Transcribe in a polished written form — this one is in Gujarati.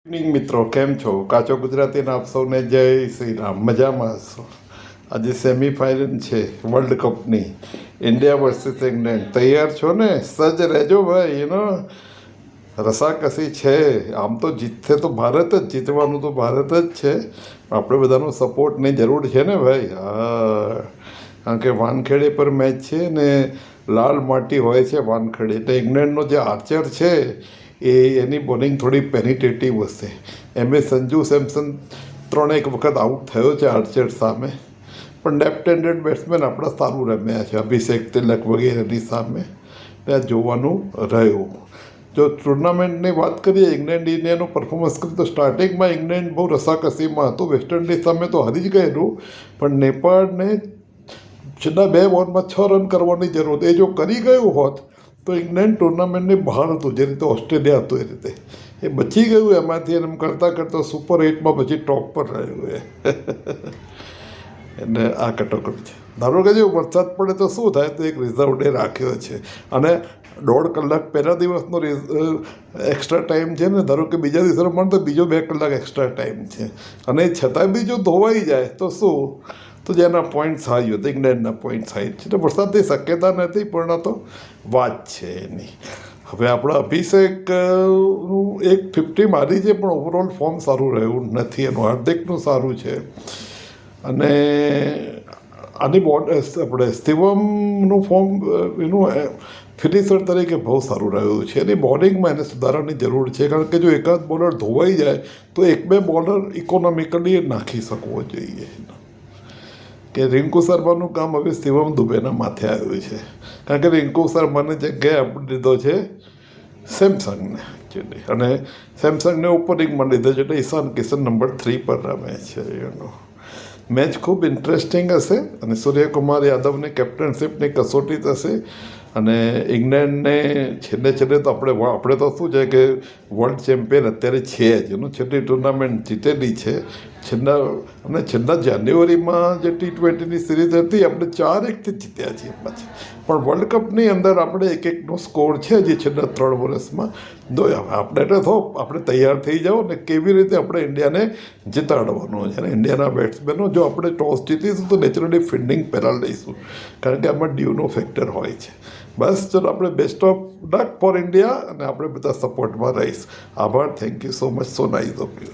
ઇવનિંગ મિત્રો, કેમ છો? કાચો ગુજરાતીના આપ સૌને જય શ્રી રામ. મજામાં હશો? આજે સેમિફાઇનલ છે વર્લ્ડ કપની, ઇન્ડિયા વર્સિસ ઇંગ્લેન્ડ. તૈયાર છો ને? સજ્જ રહેજો ભાઈ. રસાકસી છે. આમ તો જીતશે તો ભારત જ, જીતવાનું તો ભારત જ છે. આપણે બધાનો સપોર્ટની જરૂર છે ને ભાઈ. હા, કારણ કે વાનખેડે પર મેચ છે ને, લાલ માટી હોય છે વાનખેડે. એટલે ઇંગ્લેન્ડનો જે આર્ચર છે એની બોલિંગ થોડી પેનિટેટિવ હશે. સંજુ સેમસન ત્રણેક વખત આઉટ થયો છે આર્ચર સામે, પણ લેફ્ટ હેન્ડેડ બેટ્સમેન આપણા સારું રમ્યા છે, અભિષેક તિલક વગેરેની સામે. ત્યાં જોવાનું રહ્યું. જો ટુર્નામેન્ટની વાત કરીએ, ઇંગ્લેન્ડ ઇન્ડિયાનું પરફોર્મન્સ કરીએ તો સ્ટાર્ટિંગમાં ઇંગ્લેન્ડ બહુ રસાકસીમાં હતું. વેસ્ટ ઇન્ડિઝ સામે તો હારી જ ગયેલું, પણ નેપાળને છેલ્લા 2 બોલમાં 6 રન કરવાની જરૂર. એ જો કરી ગયું હોત તો ઇંગ્લેન્ડ ટુર્નામેન્ટની બહાર હતું, જે રીતે ઓસ્ટ્રેલિયા હતું એ રીતે. એ બચી ગયું એમાંથી, એમ કરતાં કરતાં સુપર 8માં પછી ટોપ પર રહ્યું એ. એટલે આ કટોકટી છે. ધારો કે જો વરસાદ પડે તો શું થાય, તો એક રિઝર્વ ડે રાખ્યો છે અને 1.5 કલાક પહેલા દિવસનો એક્સ્ટ્રા ટાઈમ છે ને, ધારો કે બીજા દિવસે રમવાનું તો બીજો 2 કલાક એક્સ્ટ્રા ટાઈમ છે. અને છતાં બી જો ધોવાઈ જાય તો શું, તો જેના પોઈન્ટ્સ હાઈ હતા, ઇંગ્લેન્ડના પોઈન્ટ્સ હાઈ છે. એટલે વરસાદની શક્યતા નથી, પણ તો વાત છે એની. હવે આપણા અભિષેક નું એક 50 મારી છે, પણ ઓવરઓલ ફોર્મ સારું રહ્યું નથી એનું. હાર્દિકનું સારું છે. અને આની આપણે સ્ટીવમનું ફોર્મ એનું ફિનિશર તરીકે બહુ સારું રહ્યું છે. એની બોલિંગમાં એને સુધારાની જરૂર છે, કારણ કે જો એકાદ બોલર ધોવાઈ જાય તો 1-2 બોલર ઇકોનોમિકલી નાખી શકવો જોઈએ. કે રિંકુ શર્માનું કામ હવે શિવમ દુબેના માથે આવ્યું છે, કારણ કે રિંકુ શર્માની જગ્યાએ આપણે લીધો છે સેમસંગને એકચ્યુઅલી, અને સેમસંગને ઓપનિંગમાં લીધો છે. એટલે ઈશાન કિશન નંબર 3 પર રમે છે. મેચ ખૂબ ઇન્ટરેસ્ટિંગ હશે અને સૂર્યકુમાર યાદવની કેપ્ટનશીપની કસોટી થશે. અને ઇંગ્લેન્ડને છેલ્લે તો આપણે તો શું છે કે વર્લ્ડ ચેમ્પિયન અત્યારે છે જ. છેલ્લી ટુર્નામેન્ટ જીતેલી છે. છેલ્લા જાન્યુઆરીમાં જે T20ની સિરીઝ હતી, આપણે 4-1થી જીત્યા છીએ પાછી. પણ વર્લ્ડ કપની અંદર આપણે 1-1નો સ્કોર છે જે છેલ્લા 3 વર્ષમાં. આપણે એટલે આપણે તૈયાર થઈ જાઓ ને કેવી રીતે આપણે ઇન્ડિયાને જીતાડવાનો છે. અને ઇન્ડિયાના બેટ્સમેનો, જો આપણે ટોસ જીતીશું તો નેચરલી ફિલ્ડિંગ પહેલાં લઈશું, કારણ કે આમાં ડ્યુનો ફેક્ટર હોય છે. બસ ચલો, આપણે best of luck for India, અને આપણે બધા સપોર્ટમાં રહીશ. આભાર. Thank you so much. So nice of you.